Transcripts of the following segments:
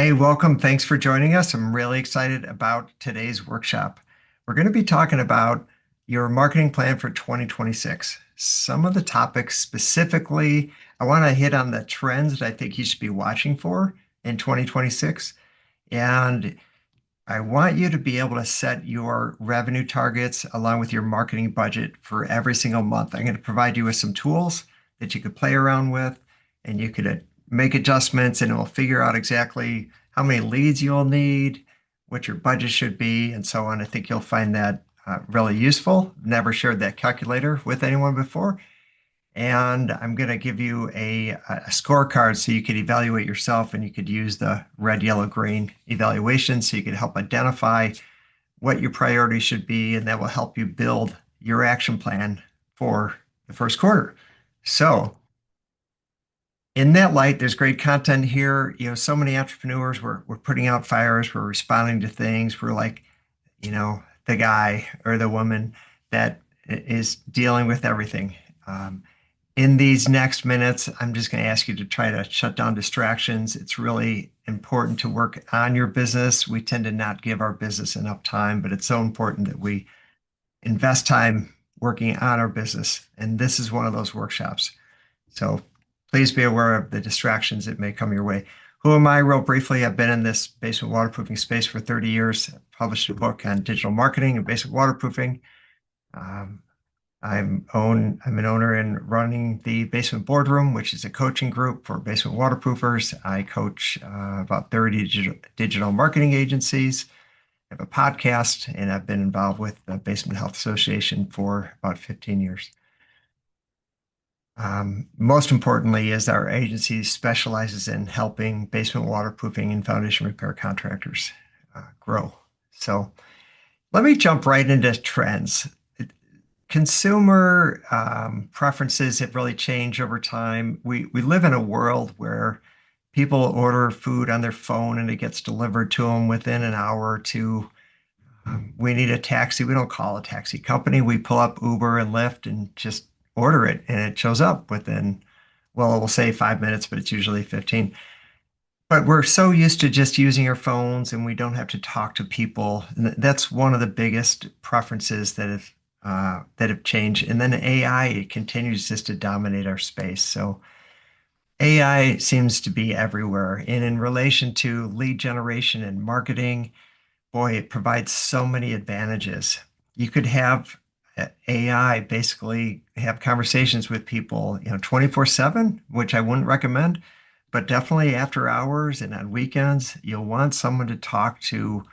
Hey, welcome. Thanks for joining us. I'm really excited about today's workshop. We're going to be talking about your marketing plan for 2026. Some of the topics specifically, I want to hit on the trends that I think you should be watching for in 2026. And I want you to be able to set your revenue targets along with your marketing budget for every single month. I'm going to provide you with some tools that you could play around with, and you could make adjustments, and it will figure out exactly how many leads you'll need, what your budget should be, and so on. I think you'll find that really useful. Never shared that calculator with anyone before. And I'm going to give you a scorecard so you could evaluate yourself, and you could use the red, yellow, green evaluation so you could help identify what your priorities should be, and that will help you build your action plan for the first quarter. So in that light, there's great content here. So many entrepreneurs, we're putting out fires, we're responding to things. We're like, the guy or the woman that is dealing with everything. In these next minutes, I'm just going to ask you to try to shut down distractions. It's really important to work on your business. We tend to not give our business enough time, but it's so important that we invest time working on our business. And this is one of those workshops. So please be aware of the distractions that may come your way. Who am I? Real briefly, I've been in this basement waterproofing space for 30 years. I've published a book on digital marketing and basement waterproofing. I'm an owner in running the Basement Boardroom, which is a coaching group for basement waterproofers. I coach about 30 digital marketing agencies. I have a podcast, and I've been involved with the Basement Health Association for about 15 years. Most importantly is our agency specializes in helping basement waterproofing and foundation repair contractors grow. So let me jump right into trends. Consumer preferences have really changed over time. We live in a world where people order food on their phone and it gets delivered to them within an hour or two. We need a taxi. We don't call a taxi company. We pull up Uber and Lyft and just order it, and it shows up within, well, we'll say 5 minutes, but it's usually 15. But we're so used to just using our phones, and we don't have to talk to people. And that's one of the biggest preferences that have changed. And then AI continues just to dominate our space. So AI seems to be everywhere. And in relation to lead generation and marketing, boy, it provides so many advantages. You could have AI basically have conversations with people, 24/7, which I wouldn't recommend, but definitely after hours and on weekends, you'll want someone to talk to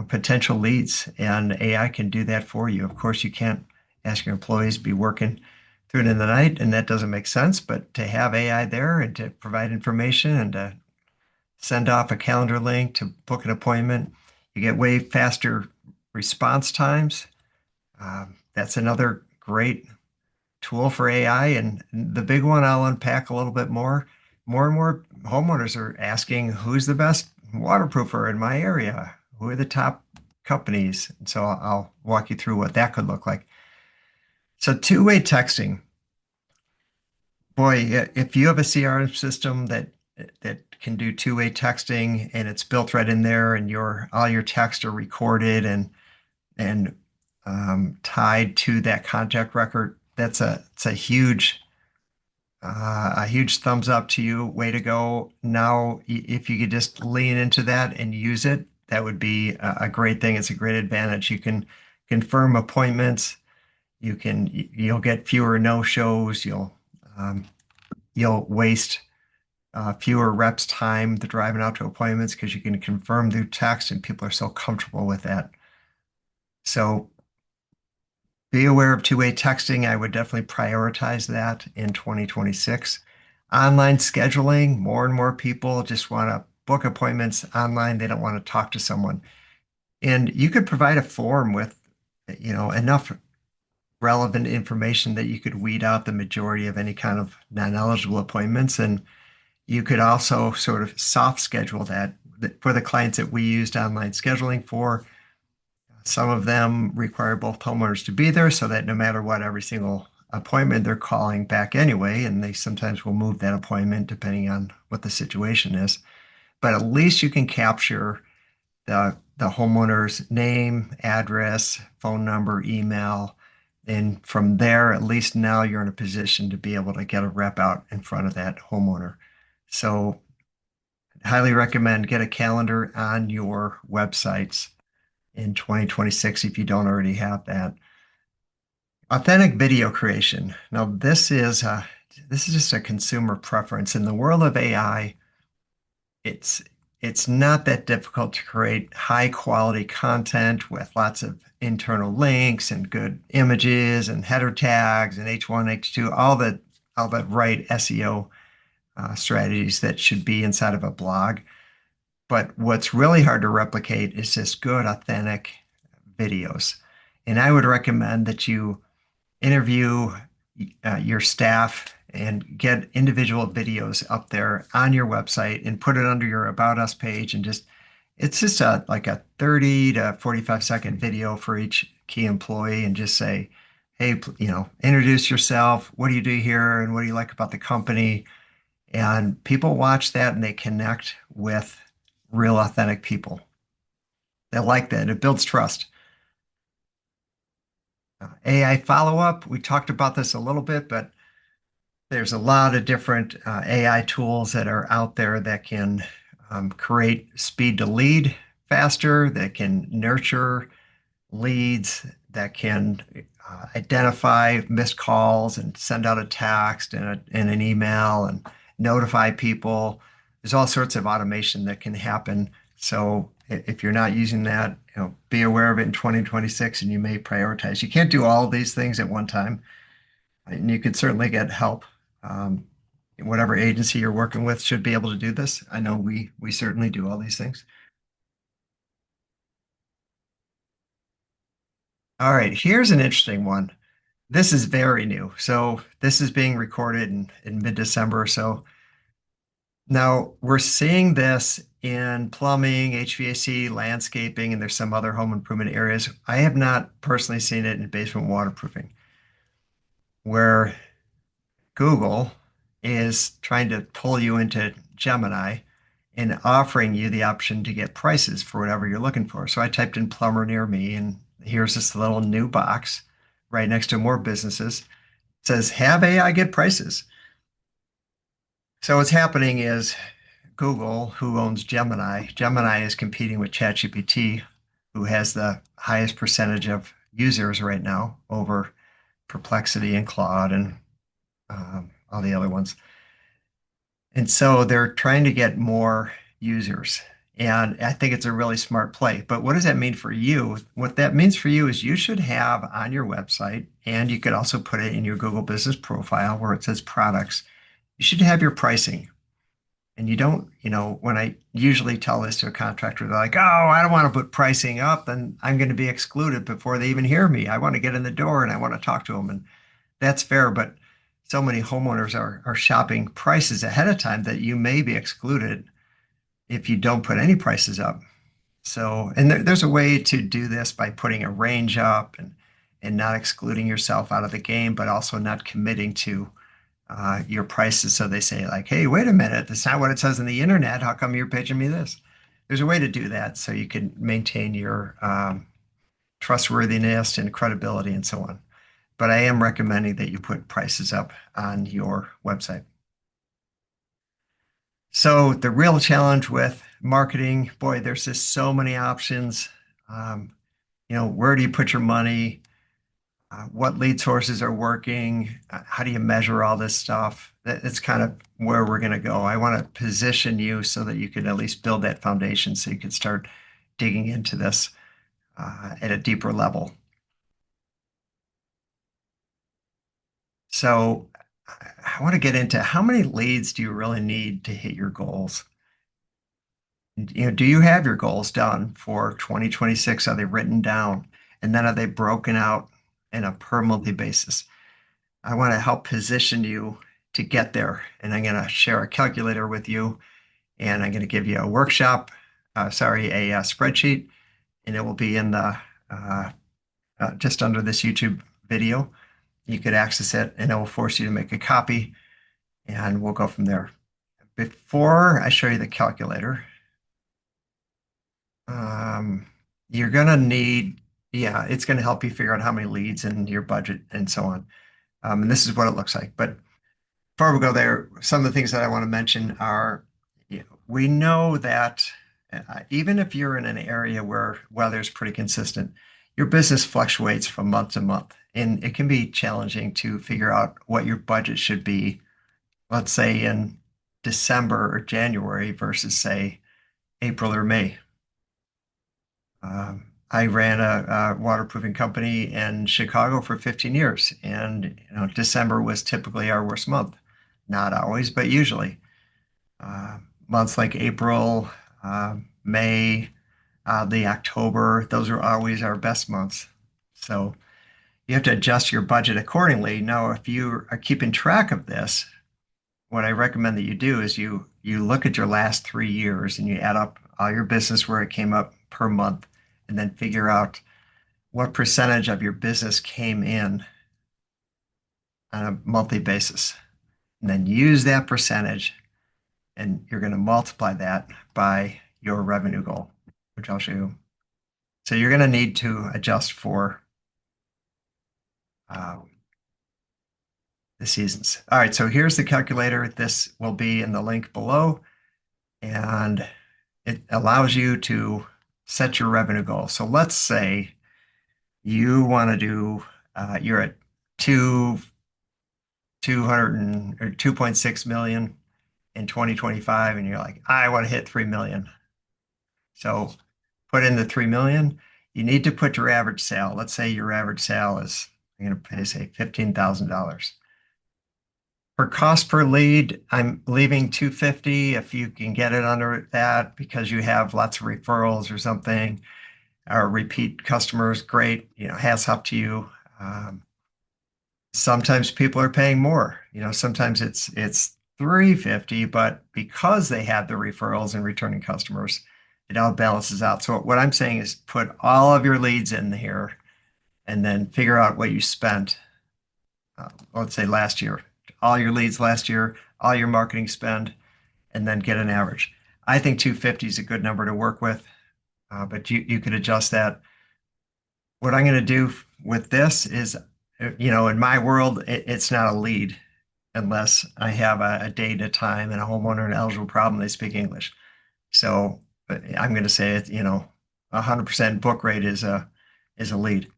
potential leads, and AI can do that for you. Of course, you can't ask your employees to be working through it in the night, and that doesn't make sense, but to have AI there and to provide information and to send off a calendar link to book an appointment, you get way faster response times. That's another great tool for AI. And the big one I'll unpack a little bit more. More and more homeowners are asking, who's the best waterproofer in my area? Who are the top companies? And so I'll walk you through what that could look like. So two-way texting. Boy, if you have a CRM system that can do two-way texting and it's built right in there, and all your texts are recorded and tied to that contact record, it's a huge thumbs up to you. Way to go. Now, if you could just lean into that and use it, that would be a great thing. It's a great advantage. You can confirm appointments. You'll get fewer no-shows. You'll waste fewer reps' time to driving out to appointments because you can confirm through text, and people are so comfortable with that. So be aware of two-way texting. I would definitely prioritize that in 2026. Online scheduling, more and more people just want to book appointments online. They don't want to talk to someone. And you could provide a form with, enough relevant information that you could weed out the majority of any kind of non-eligible appointments. And you could also sort of soft schedule that for the clients that we used online scheduling for. Some of them require both homeowners to be there so that no matter what, every single appointment they're calling back anyway, and they sometimes will move that appointment depending on what the situation is. but at least you can capture the homeowner's name, address, phone number, email. And from there, at least now you're in a position to be able to get a rep out in front of that homeowner. So highly recommend get a calendar on your websites in 2026 if you don't already have that. Authentic video creation. Now, this is just a consumer preference. In the world of AI, it's it's not that difficult to create high quality content with lots of internal links and good images and header tags and H1, H2, all the right SEO strategies that should be inside of a blog. But what's really hard to replicate is just good, authentic videos. And I would recommend that you interview your staff and get individual videos up there on your website and put it under your About Us page. And just, it's just like a 30 to 45-second video for each key employee and just say, hey, introduce yourself. What do you do here? And what do you like about the company? And people watch that and they connect with real, authentic people. They like that. It builds trust. AI follow-up, we talked about this a little bit, but there's a lot of different AI tools that are out there that can create speed to lead faster, that can nurture leads, that can identify missed calls and send out a text and an email and notify people. There's all sorts of automation that can happen. So if you're not using that, be aware of it in 2026 and you may prioritize. You can't do all of these things at one time, and you could certainly get help. Um, Whatever agency you're working with should be able to do this. I know we certainly do all these things. All right, here's an interesting one. This is very new. So this is being recorded in mid-December. So now we're seeing this in plumbing, HVAC, landscaping, and there's some other home improvement areas. I have not personally seen it in basement waterproofing, where Google is trying to pull you into Gemini and offering you the option to get prices for whatever you're looking for. So I typed in plumber near me, and here's this little new box right next to more businesses. It says, have AI get prices. So what's happening is Google, who owns Gemini is competing with ChatGPT, who has the highest percentage of users right now over Perplexity and Claude and all the other ones. And so they're trying to get more users. And I think it's a really smart play. But what does that mean for you? What that means for you is you should have on your website, and you could also put it in your Google Business profile where it says products. You should have your pricing. And you don't, when I usually tell this to a contractor, they're like, oh, I don't want to put pricing up and I'm going to be excluded before they even hear me. I want to get in the door and I want to talk to them. And that's fair. But so many homeowners are shopping prices ahead of time that you may be excluded if you don't put any prices up. So, and there's a way to do this by putting a range up and not excluding yourself out of the game, but also not committing to your prices. So they say like, hey, wait a minute, that's not what it says on the internet. How come you're pitching me this? There's a way to do that so you can maintain your trustworthiness and credibility and so on. But I am recommending that you put prices up on your website. So the real challenge with marketing, boy, there's just so many options. Where do you put your money? What lead sources are working? How do you measure all this stuff? That's kind of where we're going to go. I want to position you so that you can at least build that foundation so you can start digging into this at a deeper level. So I want to get into how many leads do you really need to hit your goals? Do you have your goals done for 2026? Are they written down? And then are they broken out in a per monthly basis? I want to help position you to get there. And I'm going to share a calculator with you, and I'm going to give you a workshop, a spreadsheet, and it will be in the just under this YouTube video. You could access it, and it will force you to make a copy, and we'll go from there. Before I show you the calculator, Um, you're gonna need, yeah, it's gonna help you figure out how many leads and your budget and so on. And this is what it looks like. But before we go there, some of the things that I want to mention are, we know that even if you're in an area where weather's pretty consistent, your business fluctuates from month to month, and it can be challenging to figure out what your budget should be, let's say in December or January versus say April or May. I ran a waterproofing company in Chicago for 15 years, and December was typically our worst month. Not always, but usually. Uh, Months like April, May, the October, those are always our best months. So you have to adjust your budget accordingly. Now, if you are keeping track of this, what I recommend that you do is you look at your last 3 years and you add up all your business where it came up per month, and then figure out what percentage of your business came in on a monthly basis. And then use that percentage, and you're going to multiply that by your revenue goal, which I'll show you. So you're going to need to adjust for uh, the seasons. All right, so here's the calculator. This will be in the link below, and it allows you to set your revenue goal. So let's say you want to do, you're at 200 or 2.6 million in 2025, and you're like, I want to hit 3 million. So put in the 3 million. You need to put your average sale. Let's say your average sale is, I'm going to pay, say, $15,000. For cost per lead, I'm leaving 250 if you can get it under that because you have lots of referrals or something, or repeat customers. Great, hats up to you. Sometimes people are paying more. Sometimes it's 350, but because they have the referrals and returning customers, it all balances out. So what I'm saying is put all of your leads in here and then figure out what you spent, let's say last year, all your leads last year, all your marketing spend, and then get an average. I think 250 is a good number to work with, but you could adjust that. What I'm going to do with this is, in my world, it's not a lead unless I have a date, a time, and a homeowner, an eligible problem, they speak English. So I'm going to say it, 100% book rate is a lead.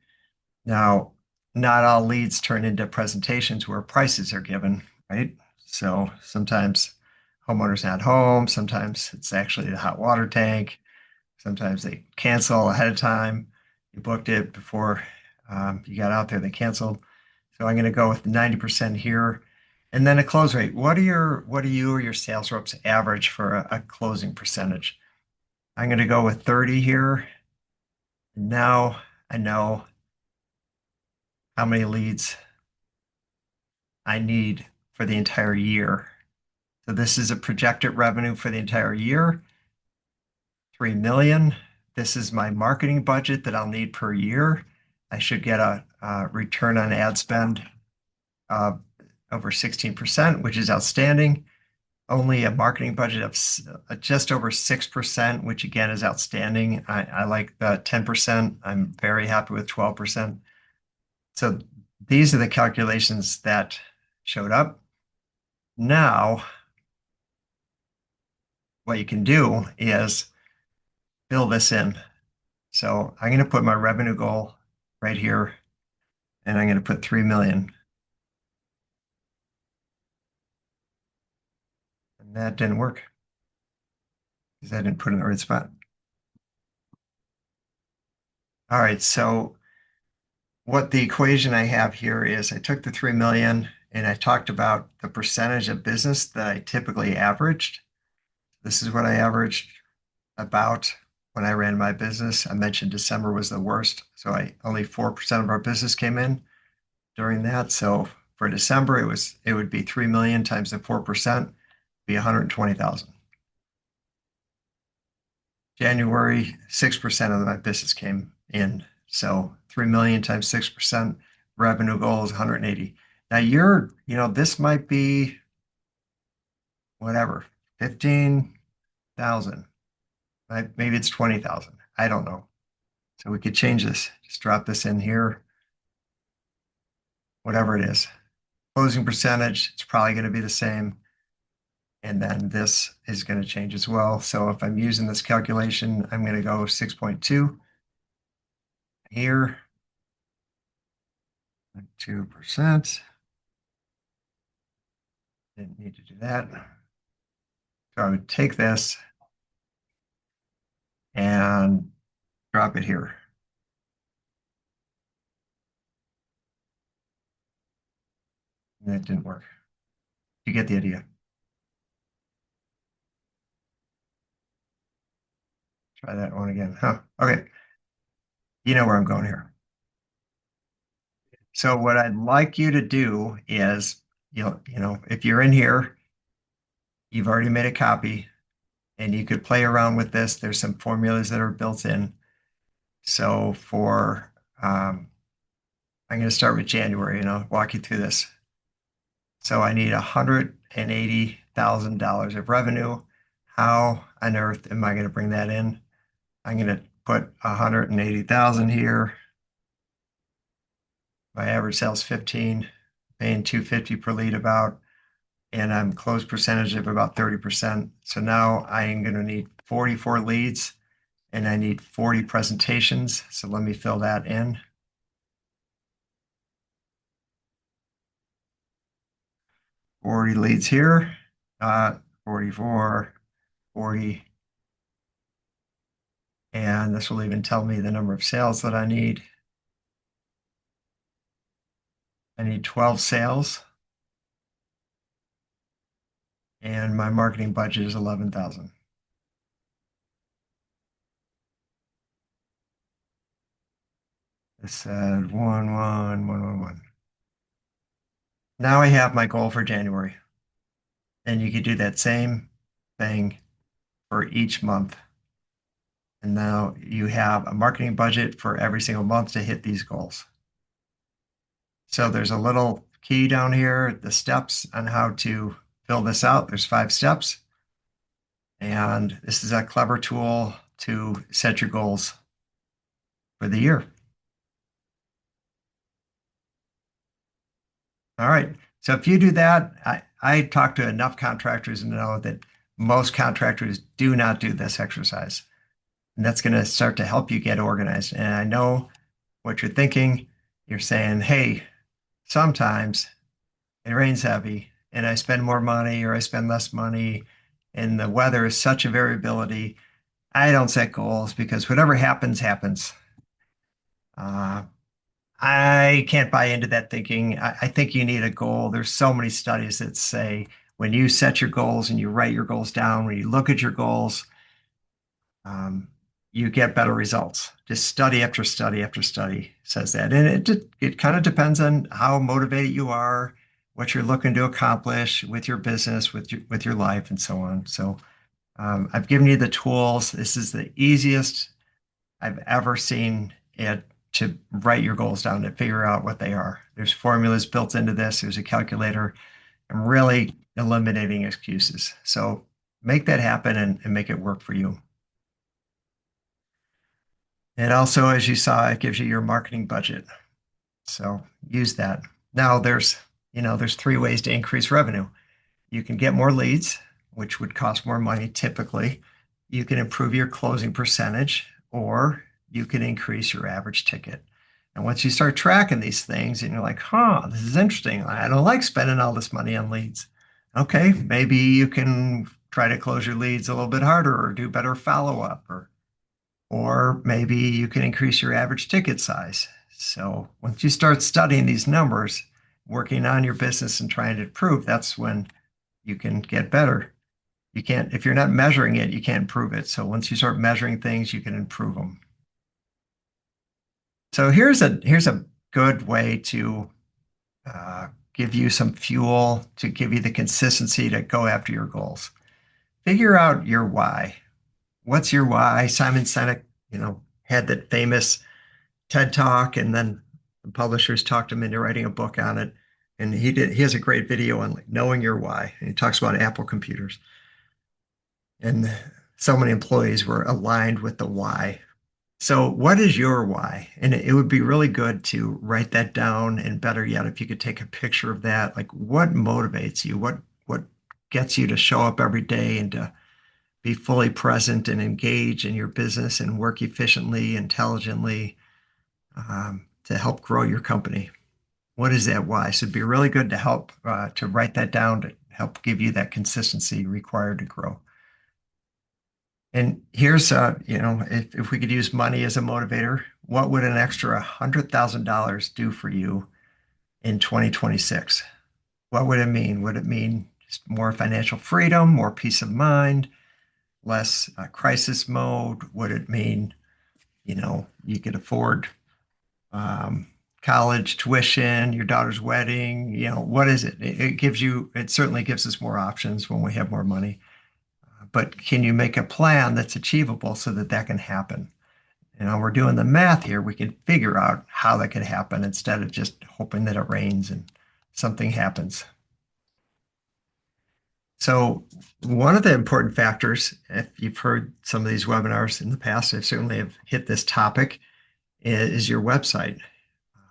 Now, not all leads turn into presentations where prices are given, right? So sometimes homeowner's not home. Sometimes it's actually the hot water tank. Sometimes they cancel ahead of time. You booked it before you got out there, they canceled. So I'm going to go with 90% here. And then a close rate. What do you or your sales reps average for a closing percentage? I'm going to go with 30 here. Now I know how many leads I need for the entire year. So this is a projected revenue for the entire year, 3 million. This is my marketing budget that I'll need per year. I should get a return on ad spend of over 16%, which is outstanding. Only a marketing budget of just over 6%, which again is outstanding. I like the 10%. I'm very happy with 12%. So these are the calculations that showed up. Now, what you can do is fill this in. So I'm going to put my revenue goal right here, and I'm going to put 3 million. And that didn't work because I didn't put it in the right spot. All right, so what the equation I have here is I took the 3 million and I talked about the percentage of business that I typically averaged. This is what I averaged about when I ran my business. I mentioned December was the worst, so only 4% of our business came in during that. So for December, it would be 3 million times the 4%, be 120,000. January, 6% of my business came in. So 3 million times 6%, revenue goal is 180. Now this might be whatever, 15,000. Maybe it's 20,000. I don't know. So we could change this. Just drop this in here, whatever it is. Closing percentage, it's probably going to be the same. And then this is going to change as well. So if I'm using this calculation, I'm going to go 6.2 here, 2%. Didn't need to do that. So I would take this and drop it here. And that didn't work. You get the idea. Try that one again. Huh. Okay. You know where I'm going here. So what I'd like you to do is, if you're in here, you've already made a copy and you could play around with this. There's some formulas that are built in. So I'm going to start with January and I'll walk you through this. So I need $180,000 of revenue. How on earth am I going to bring that in? I'm going to put 180,000 here. My average sales 15, paying 250 per lead about, and I'm close percentage of about 30%. So now I am going to need 44 leads and I need 40 presentations. So let me fill that in. 40 leads here, 44, 40. And this will even tell me the number of sales that I need. I need 12 sales. And my marketing budget is 11,000. It said 11111. Now I have my goal for January. And you could do that same thing for each month. And now you have a marketing budget for every single month to hit these goals. So there's a little key down here, the steps on how to fill this out. There's 5 steps. And this is a clever tool to set your goals for the year. All right. So if you do that, I talk to enough contractors and know that most contractors do not do this exercise. And that's going to start to help you get organized. And I know what you're thinking. You're saying, hey, sometimes it rains heavy and I spend more money or I spend less money. And the weather is such a variability. I don't set goals because whatever happens, happens. I can't buy into that thinking. I think you need a goal. There's so many studies that say when you set your goals and you write your goals down, when you look at your goals, you get better results. Just study after study after study says that. And it kind of depends on how motivated you are, what you're looking to accomplish with your business, with your life, and so on. So I've given you the tools. This is the easiest I've ever seen it to write your goals down to figure out what they are. There's formulas built into this. There's a calculator. I'm really eliminating excuses. So make that happen and make it work for you. And also, as you saw, it gives you your marketing budget. So use that. Now there's 3 ways to increase revenue. You can get more leads, which would cost more money typically. You can improve your closing percentage, or you can increase your average ticket. And once you start tracking these things and you're like, this is interesting. I don't like spending all this money on leads. Okay, maybe you can try to close your leads a little bit harder or do better follow-up, or maybe you can increase your average ticket size. So once you start studying these numbers, working on your business and trying to improve, that's when you can get better. You can't, if you're not measuring it, you can't improve it. So once you start measuring things, you can improve them. So here's a good way to give you some fuel, to give you the consistency to go after your goals. Figure out your why. What's your why? Simon Sinek, had that famous TED Talk, and then the publishers talked him into writing a book on it. And he has a great video on knowing your why. And he talks about Apple computers. And so many employees were aligned with the why. So, what is your why? And it would be really good to write that down, and better yet, if you could take a picture of that, like what motivates you, what gets you to show up every day and to be fully present and engage in your business and work efficiently, intelligently, to help grow your company. What is that why? So it'd be really good to help to write that down to help give you that consistency required to grow. And here's, if we could use money as a motivator, what would an extra $100,000 do for you in 2026? What would it mean? Would it mean just more financial freedom, more peace of mind, less crisis mode? Would it mean, you could afford um, college tuition, your daughter's wedding? What is it? It certainly gives us more options when we have more money. But can you make a plan that's achievable so that that can happen? We're doing the math here. We can figure out how that could happen instead of just hoping that it rains and something happens. So, one of the important factors, if you've heard some of these webinars in the past, I certainly have hit this topic, is your website.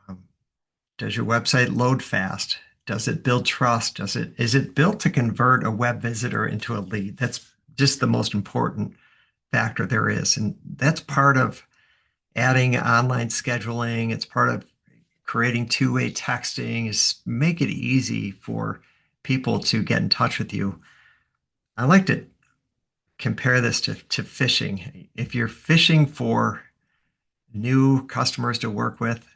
Um, does your website load fast? Does it build trust? Is it built to convert a web visitor into a lead? That's just the most important factor there is. And that's part of adding online scheduling. It's part of creating two-way texting, is make it easy for people to get in touch with you. I like to compare this to fishing. If you're fishing for new customers to work with,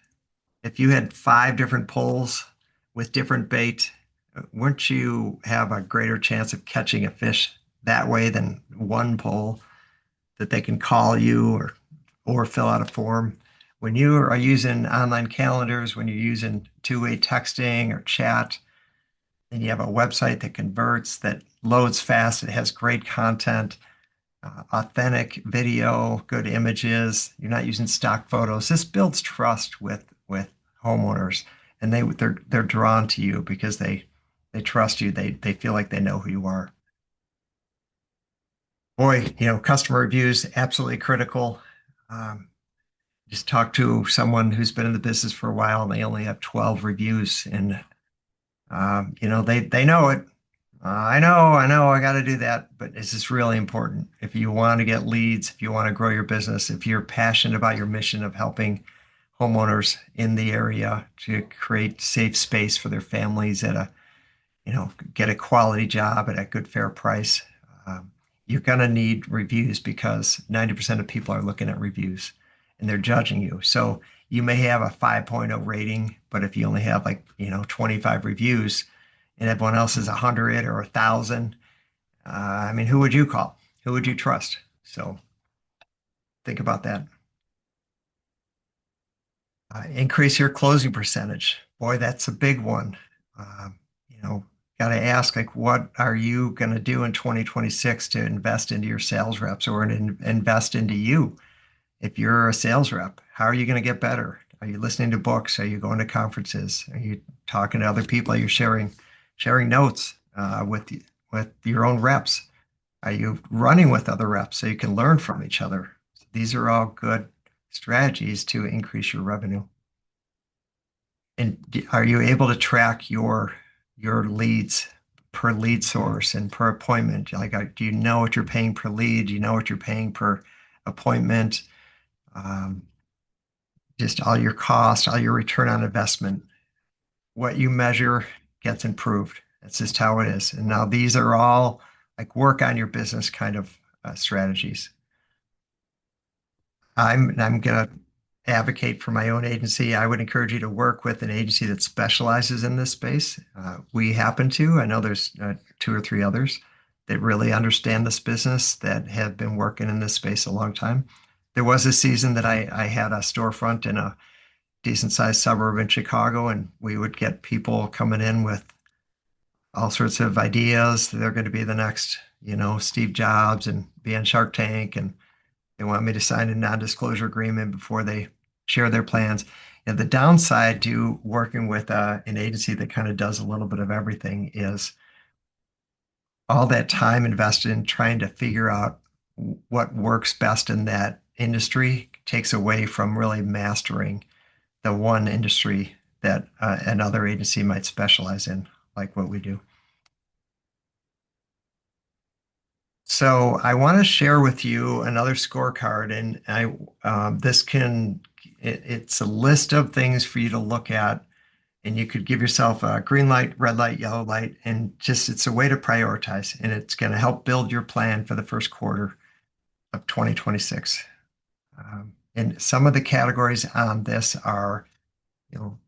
if you had 5 different poles with different bait, wouldn't you have a greater chance of catching a fish that way than one pole that they can call you or fill out a form? When you are using online calendars, when you're using two-way texting or chat, and you have a website that converts, that loads fast, it has great content, authentic video, good images. You're not using stock photos. This builds trust with homeowners, and they're drawn to you because they trust you. They feel like they know who you are. Boy, customer reviews absolutely critical. Um, just talk to someone who's been in the business for a while, and they only have 12 reviews, and they know it. I know, I got to do that, but this is really important. If you want to get leads, if you want to grow your business, if you're passionate about your mission of helping homeowners in the area to create safe space for their families get a quality job at a good, fair price, um, you're going to need reviews because 90% of people are looking at reviews and they're judging you. So you may have a 5.0 rating, but if you only have 25 reviews and everyone else is 100 or 1,000, I mean, who would you call? Who would you trust? So think about that. Increase your closing percentage. Boy, that's a big one. Um, you know, got to ask, like, what are you going to do in 2026 to invest into your sales reps or invest into you? If you're a sales rep, how are you going to get better? Are you listening to books? Are you going to conferences? Are you talking to other people? Are you sharing notes with your own reps? Are you running with other reps so you can learn from each other? These are all good strategies to increase your revenue. And are you able to track your leads per lead source and per appointment? Like, do you know what you're paying per lead? Do you know what you're paying per appointment? Um, just all your costs, all your return on investment. What you measure gets improved. That's just how it is. And now these are all like work on your business kind of strategies. I'm going to advocate for my own agency. I would encourage you to work with an agency that specializes in this space. We happen to. I know there's 2 or 3 others that really understand this business that have been working in this space a long time. There was a season that I had a storefront in a decent sized suburb in Chicago, and we would get people coming in with all sorts of ideas. They're going to be the next, Steve Jobs and be on Shark Tank, and they want me to sign a non-disclosure agreement before they share their plans. And the downside to working with an agency that kind of does a little bit of everything is all that time invested in trying to figure out what works best in that industry takes away from really mastering the one industry that another agency might specialize in, like what we do. So I want to share with you another scorecard, and this it's a list of things for you to look at, and you could give yourself a green light, red light, yellow light, and just it's a way to prioritize, and it's going to help build your plan for the first quarter of 2026. And some of the categories on this are, you know,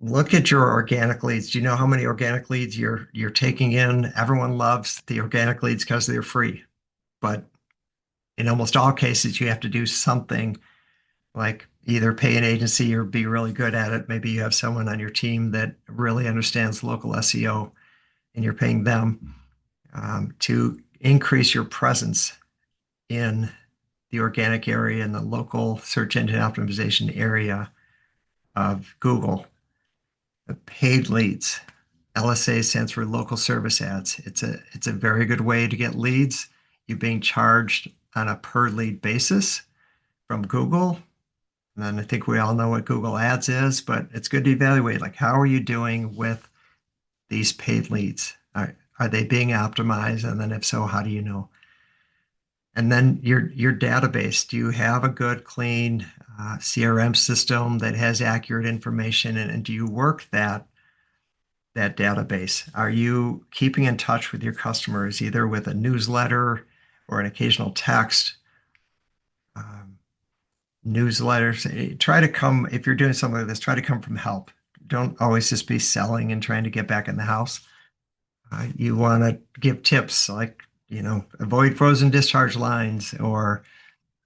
look at your organic leads. Do you know how many organic leads you're taking in? Everyone loves the organic leads because they're free, but in almost all cases, you have to do something like either pay an agency or be really good at it. Maybe you have someone on your team that really understands local SEO and you're paying them to increase your presence in the organic area and the local search engine optimization area of Google. The paid leads. LSA stands for local service ads. It's a very good way to get leads. You're being charged on a per lead basis from Google. And then I think we all know what Google Ads is, but it's good to evaluate, like, how are you doing with these paid leads? Are they being optimized? And then if so, how do you know? And then your database. Do you have a good, clean CRM system that has accurate information? And do you work that database? Are you keeping in touch with your customers, either with a newsletter or an occasional text? Newsletters. Try to come, if you're doing something like this, try to come from help. Don't always just be selling and trying to get back in the house. You want to give tips like, avoid frozen discharge lines or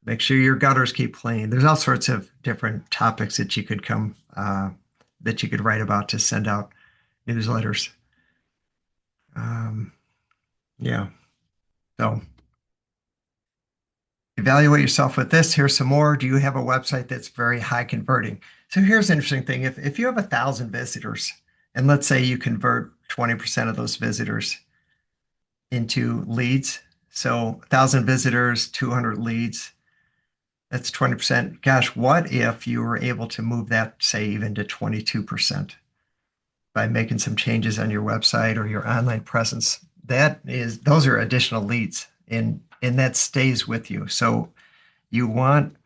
make sure your gutters keep clean. There's all sorts of different topics that you could that you could write about to send out newsletters. Yeah. So evaluate yourself with this. Here's some more. Do you have a website that's very high converting? So here's an interesting thing. If you have 1,000 visitors, and let's say you convert 20% of those visitors into leads, so 1,000 visitors, 200 leads, that's 20%. Gosh, what if you were able to move that, say, even to 22% by making some changes on your website or your online presence? Those are additional leads, and that stays with you. So you want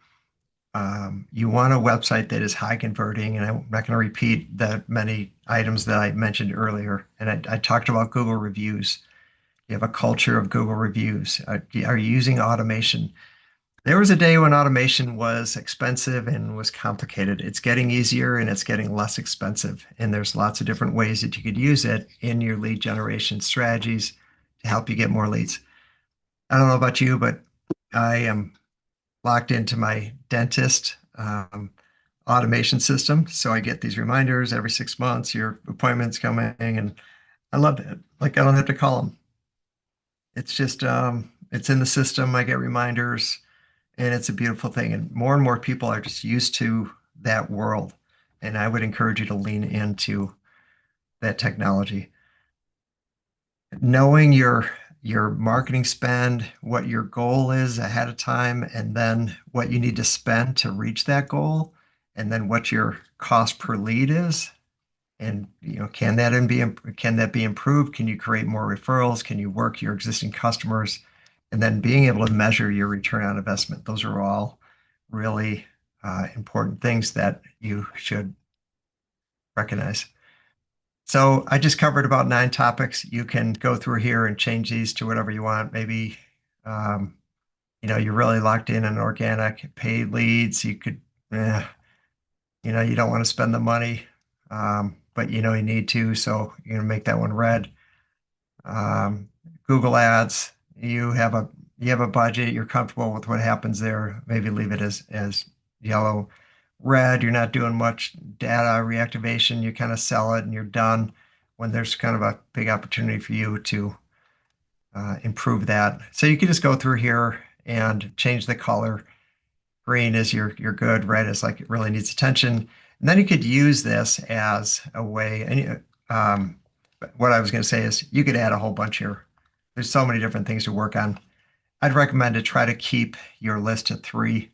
a website that is high converting, and I'm not going to repeat the many items that I mentioned earlier. And I talked about Google reviews. You have a culture of Google reviews. Are you using automation? There was a day when automation was expensive and was complicated. It's getting easier and it's getting less expensive. And there's lots of different ways that you could use it in your lead generation strategies to help you get more leads. I don't know about you, but I am locked into my dentist automation system. So I get these reminders every 6 months, your appointment's coming, and I love it. Like, I don't have to call them. It's just, it's in the system. I get reminders, and it's a beautiful thing. And more people are just used to that world. And I would encourage you to lean into that technology. Knowing your marketing spend, what your goal is ahead of time, and then what you need to spend to reach that goal, and then what your cost per lead is. And can that be improved? Can you create more referrals? Can you work your existing customers? And then being able to measure your return on investment. Those are all really important things that you should recognize. So I just covered about 9 topics. You can go through here and change these to whatever you want. Maybe, you're really locked in on organic paid leads. You could, you don't want to spend the money, but you need to. So you're going to make that one red. Google Ads, you have a budget. You're comfortable with what happens there. Maybe leave it as yellow. Red, you're not doing much data reactivation. You kind of sell it and you're done when there's kind of a big opportunity for you to improve that. So you can just go through here and change the color. Green is you're good. Red is like it really needs attention. And then you could use this as a way. And what I was going to say is you could add a whole bunch here. There's so many different things to work on. I'd recommend to try to keep your list of three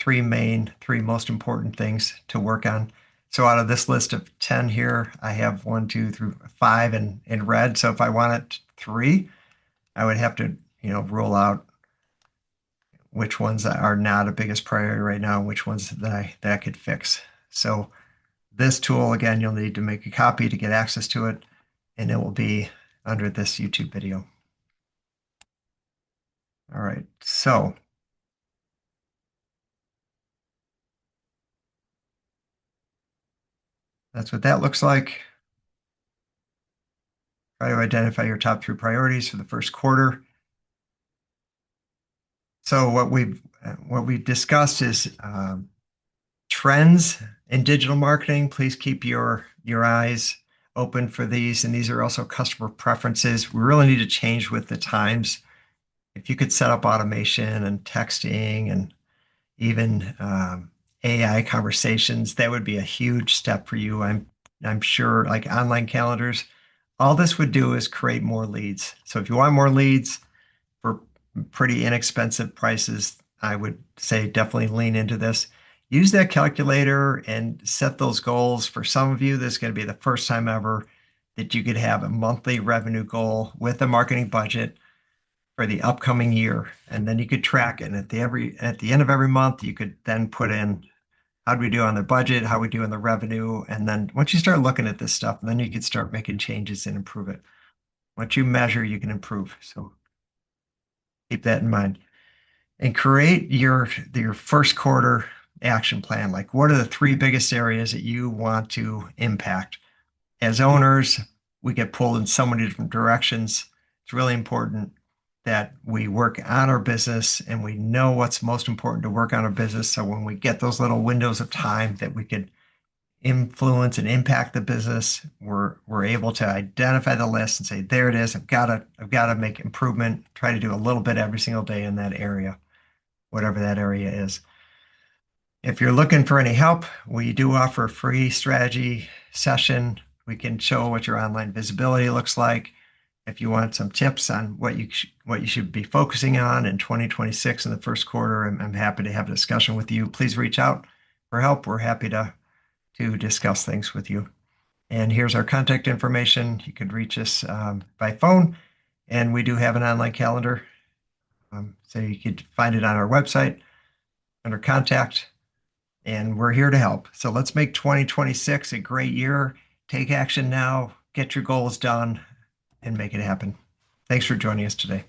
most important things to work on. So out of this list of 10 here, I have one, two, through five in red. So if I wanted three, I would have to, rule out which ones are not a biggest priority right now and which ones that I could fix. So this tool, again, you'll need to make a copy to get access to it, and it will be under this YouTube video. All right, so that's what that looks like. Try to identify your top three priorities for the first quarter. So what we've discussed is trends in digital marketing. Please keep your eyes open for these, and these are also customer preferences. We really need to change with the times. If you could set up automation and texting and even AI conversations, that would be a huge step for you. I'm sure, like online calendars, all this would do is create more leads. So if you want more leads for pretty inexpensive prices, I would say definitely lean into this. Use that calculator and set those goals. For some of you, this is going to be the first time ever that you could have a monthly revenue goal with a marketing budget for the upcoming year. And then you could track it. And at the end of every month, you could then put in how do we do on the budget, how we do on the revenue. And then once you start looking at this stuff, then you can start making changes and improve it. Once you measure, you can improve. So keep that in mind. And create your first quarter action plan. Like, what are the three biggest areas that you want to impact? As owners, we get pulled in so many different directions. It's really important that we work on our business and we know what's most important to work on our business. So when we get those little windows of time that we could influence and impact the business, we're able to identify the list and say, there it is. I've got to make improvement. Try to do a little bit every single day in that area, whatever that area is. If you're looking for any help, we do offer a free strategy session. We can show what your online visibility looks like. If you want some tips on what you should be focusing on in 2026 in the first quarter, I'm happy to have a discussion with you. Please reach out for help. We're happy to discuss things with you. And here's our contact information. You could reach us by phone, and we do have an online calendar. So you could find it on our website under contact, and we're here to help. So let's make 2026 a great year. Take action now, get your goals done, and make it happen. Thanks for joining us today.